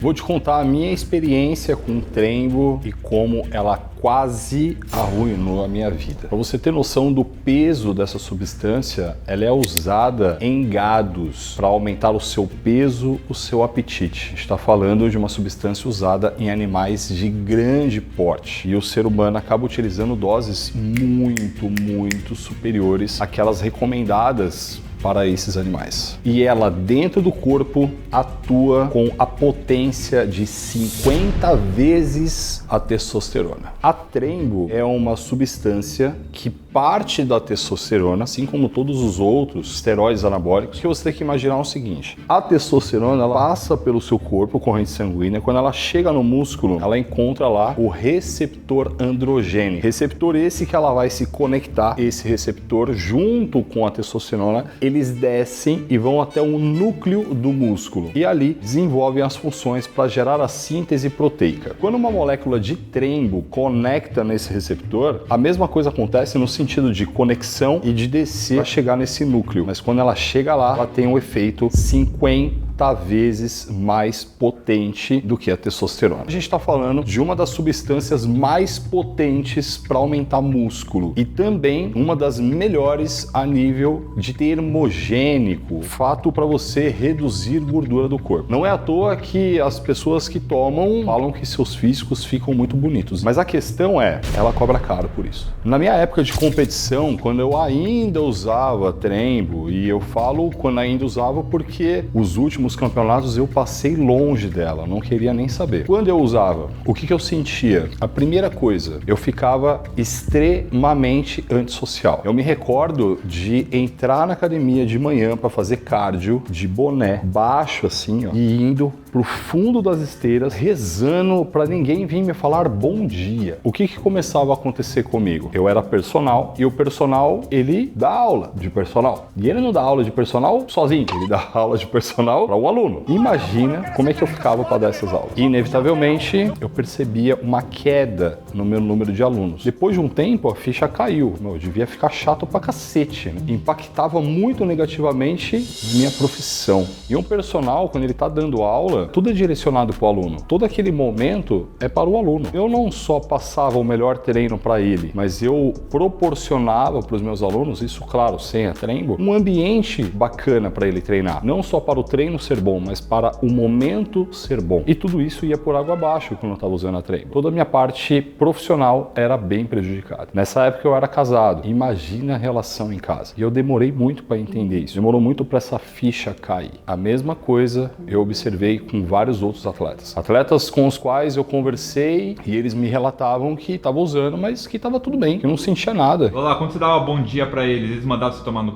Vou te contar a minha experiência com o Trembo e como ela quase arruinou a minha vida. Para você ter noção do peso dessa substância, ela é usada em gados para aumentar o seu peso, o seu apetite. A gente está falando de uma substância usada em animais de grande porte e o ser humano acaba utilizando doses muito superiores àquelas recomendadas para esses animais. E ela dentro do corpo atua com a potência de 50 vezes a testosterona. A Trembo é uma substância que parte da testosterona, assim como todos os outros esteroides anabólicos, que você tem que imaginar o seguinte: a testosterona ela passa pelo seu corpo, corrente sanguínea, quando ela chega no músculo, ela encontra lá o receptor androgênico. Receptor esse que ela vai se conectar, esse receptor junto com a testosterona, eles descem e vão até o núcleo do músculo e ali desenvolvem as funções para gerar a síntese proteica. Quando uma molécula de Trembo conecta nesse receptor, a mesma coisa acontece no sentido de conexão e de descer para chegar nesse núcleo, mas quando ela chega lá, ela tem um efeito 50 vezes mais potente do que a testosterona. A gente está falando de uma das substâncias mais potentes para aumentar músculo e também uma das melhores a nível de termogênico, fato para você reduzir gordura do corpo. Não é à toa que as pessoas que tomam falam que seus físicos ficam muito bonitos, mas a questão é, ela cobra caro por isso. Na minha época de competição, quando eu ainda usava Trembo, e eu falo quando ainda usava porque os últimos campeonatos eu passei longe dela, não queria nem saber. Quando eu usava, o que eu sentia? A primeira coisa, eu ficava extremamente antissocial. Eu me recordo de entrar na academia de manhã para fazer cardio de boné baixo assim, ó, e indo pro fundo das esteiras, rezando para ninguém vir me falar bom dia. O que começava a acontecer comigo? Eu era personal e o personal, ele dá aula de personal. E ele não dá aula de personal sozinho, ele dá aula de personal para um aluno. Imagina como é que eu ficava para dar essas aulas. E, inevitavelmente, eu percebia uma queda no meu número de alunos. Depois de um tempo, a ficha caiu. Eu devia ficar chato pra cacete, né? Impactava muito negativamente minha profissão. E um personal, quando ele tá dando aula, tudo é direcionado para o aluno. Todo aquele momento é para o aluno. Eu não só passava o melhor treino para ele, mas eu proporcionava para os meus alunos, isso claro, sem a Trembo, um ambiente bacana para ele treinar. Não só para o treino ser bom, mas para o momento ser bom. E tudo isso ia por água abaixo quando eu estava usando a Trembo. Toda a minha parte profissional era bem prejudicada. Nessa época eu era casado. Imagina a relação em casa. E eu demorei muito para entender isso. Demorou muito para essa ficha cair. A mesma coisa eu observei com vários outros atletas. Atletas com os quais eu conversei e eles me relatavam que estavam usando, mas que estava tudo bem, que não sentia nada. Olha lá, quando você dava bom dia pra eles mandavam você tomar no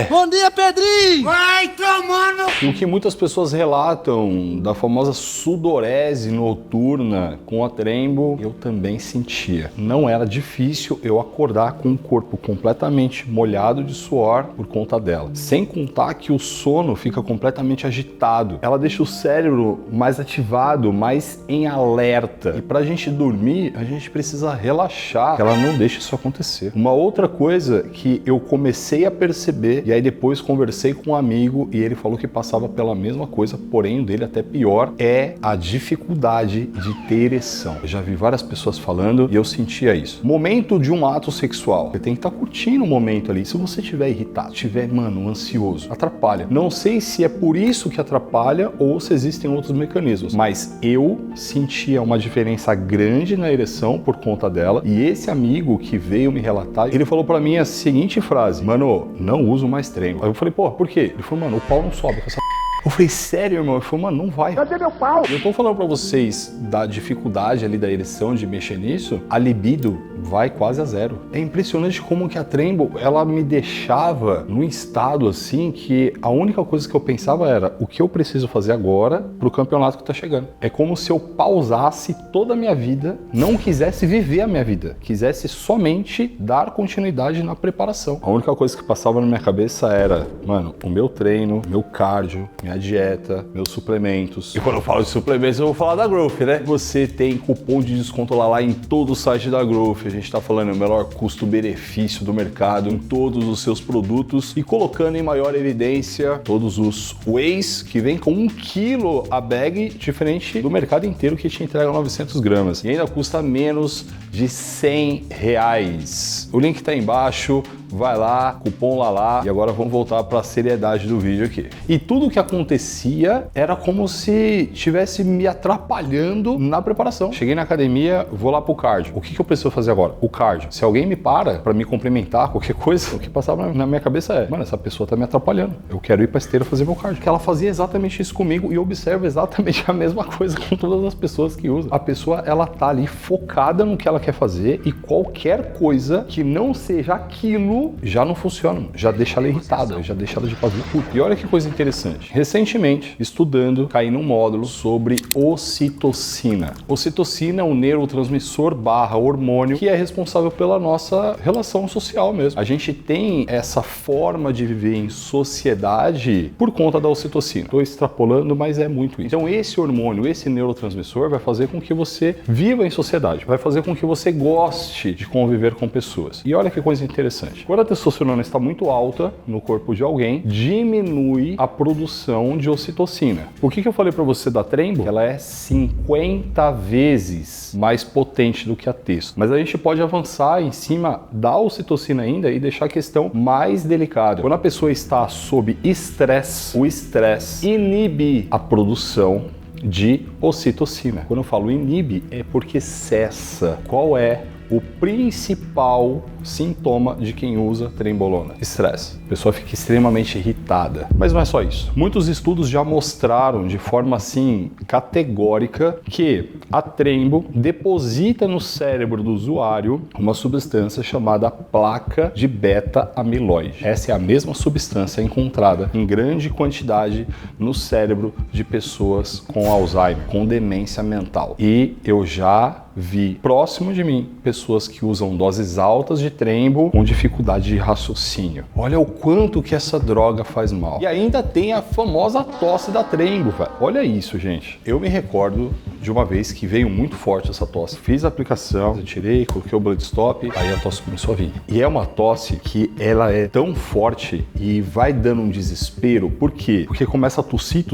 Bom dia, Pedrinho! Vai tomando! O que muitas pessoas relatam da famosa sudorese noturna com a Trembo, eu também sentia. Não era difícil eu acordar com o corpo completamente molhado de suor por conta dela. Sem contar que o sono fica completamente agitado. Ela deixa o cérebro mais ativado, mais em alerta. E pra gente dormir, a gente precisa relaxar. Ela não deixa isso acontecer. Uma outra coisa que eu comecei a perceber, e aí depois conversei com um amigo e ele falou que passava pela mesma coisa, porém o dele até pior, é a dificuldade de ter ereção. Eu já vi várias pessoas falando e eu sentia isso. Momento de um ato sexual, você tem que estar curtindo o momento ali. Se você estiver irritado, estiver, ansioso, atrapalha. Não sei se é por isso que atrapalha ou se existem outros mecanismos, mas eu sentia uma diferença grande na ereção por conta dela. E esse amigo que veio me relatar, ele falou pra mim a seguinte frase: mano, não uso mais Trembo. Aí eu falei, pô, por quê? Ele falou, mano, o pau não sobe com essa. Eu falei, sério, irmão? Ele falou, mano, não vai. Cadê meu pau? Eu tô falando pra vocês da dificuldade ali da ereção, de mexer nisso, a libido vai quase a zero. É impressionante como que a Trembo, ela me deixava num estado assim que a única coisa que eu pensava era o que eu preciso fazer agora pro campeonato que tá chegando. É como se eu pausasse toda a minha vida, não quisesse viver a minha vida, quisesse somente dar continuidade na preparação. A única coisa que passava na minha cabeça era, mano, o meu treino, meu cardio, minha minha dieta, meus suplementos. E quando eu falo de suplementos, eu vou falar da Growth, né? Você tem cupom de desconto lá em todo o site da Growth. A gente tá falando o melhor custo-benefício do mercado em todos os seus produtos e colocando em maior evidência todos os wheys que vem com 1 kg a bag, diferente do mercado inteiro que te entrega 900 gramas. E ainda custa menos de R$100. O link tá aí embaixo, vai lá, cupom lá. E agora vamos voltar para a seriedade do vídeo aqui. E tudo que acontecia era como se estivesse me atrapalhando na preparação. Cheguei na academia, vou lá pro cardio. O que eu preciso fazer agora? O cardio. Se alguém me para me complementar, qualquer coisa, o que passava na minha cabeça é, mano, essa pessoa tá me atrapalhando. Eu quero ir pra esteira fazer meu cardio. Porque ela fazia exatamente isso comigo e eu observo exatamente a mesma coisa com todas as pessoas que usam. A pessoa, ela tá ali focada no que ela quer fazer e qualquer coisa que não seja aquilo já não funciona, já deixa ela irritada, já deixa ela de fazer tudo. E olha que coisa interessante. Recentemente, estudando, caí num módulo sobre ocitocina. Ocitocina é um neurotransmissor / hormônio que é responsável pela nossa relação social mesmo. A gente tem essa forma de viver em sociedade por conta da ocitocina. Estou extrapolando, mas é muito isso. Então esse hormônio, esse neurotransmissor vai fazer com que você viva em sociedade, vai fazer com que você goste de conviver com pessoas. E olha que coisa interessante. Quando a testosterona está muito alta no corpo de alguém, diminui a produção de ocitocina. Por que eu falei para você da Trembo? Ela é 50 vezes mais potente do que a testo. Mas a gente pode avançar em cima da ocitocina ainda e deixar a questão mais delicada. Quando a pessoa está sob estresse, o estresse inibe a produção de ocitocina. Quando eu falo inibe, é porque cessa. Qual é o principal sintoma de quem usa trembolona? Estresse. A pessoa fica extremamente irritada. Mas não é só isso. Muitos estudos já mostraram de forma assim categórica que a Trembo deposita no cérebro do usuário uma substância chamada placa de beta-amiloide. Essa é a mesma substância encontrada em grande quantidade no cérebro de pessoas com Alzheimer, com demência mental. E eu já vi próximo de mim pessoas que usam doses altas de Trembo com dificuldade de raciocínio. Olha o quanto que essa droga faz mal. E ainda tem a famosa tosse da Trembo, velho. Olha isso, gente. Eu me recordo de uma vez que veio muito forte essa tosse. Fiz a aplicação, eu tirei, coloquei o blood stop, aí a tosse começou a vir. E é uma tosse que ela é tão forte e vai dando um desespero. Por quê? Porque começa a tossir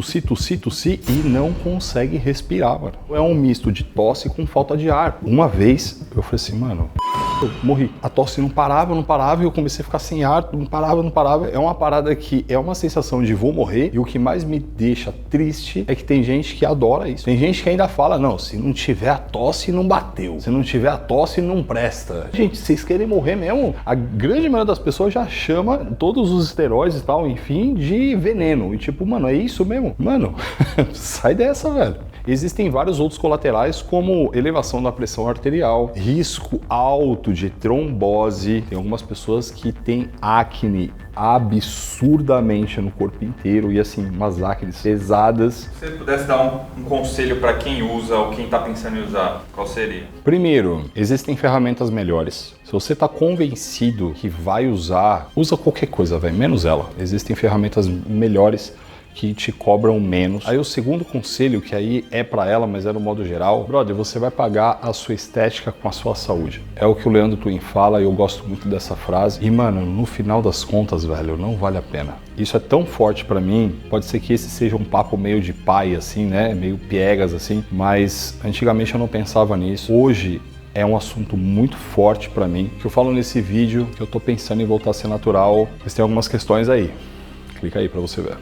e não consegue respirar, mano. É um misto de tosse com falta de ar. Uma vez eu falei assim, mano, eu morri. A tosse não parava e eu comecei a ficar sem ar, não parava. É uma parada que é uma sensação de vou morrer e o que mais me deixa triste é que tem gente que adora isso. Tem gente que ainda fala, não, se não tiver a tosse, não bateu. Se não tiver a tosse, não presta. Gente, vocês querem morrer mesmo? A grande maioria das pessoas já chama todos os esteroides e tal, enfim, de veneno. E tipo, mano, é isso mesmo? Mano, sai dessa, velho. Existem vários outros colaterais, como elevação da pressão arterial, risco alto de trombose. Tem algumas pessoas que têm acne absurdamente no corpo inteiro e assim, umas acnes pesadas. Se você pudesse dar um conselho para quem usa ou quem está pensando em usar, qual seria? Primeiro, existem ferramentas melhores. Se você está convencido que vai usar, usa qualquer coisa, velho, menos ela. Existem ferramentas melhores que te cobram menos. Aí o segundo conselho, que aí é pra ela, mas é no modo geral, brother, você vai pagar a sua estética com a sua saúde. É o que o Leandro Twin fala e eu gosto muito dessa frase. E mano, no final das contas, velho, não vale a pena. Isso é tão forte pra mim, pode ser que esse seja um papo meio de pai, assim, né? Meio piegas, assim, mas antigamente eu não pensava nisso. Hoje é um assunto muito forte pra mim, que eu falo nesse vídeo, que eu tô pensando em voltar a ser natural, mas tem algumas questões aí. Clica aí pra você ver.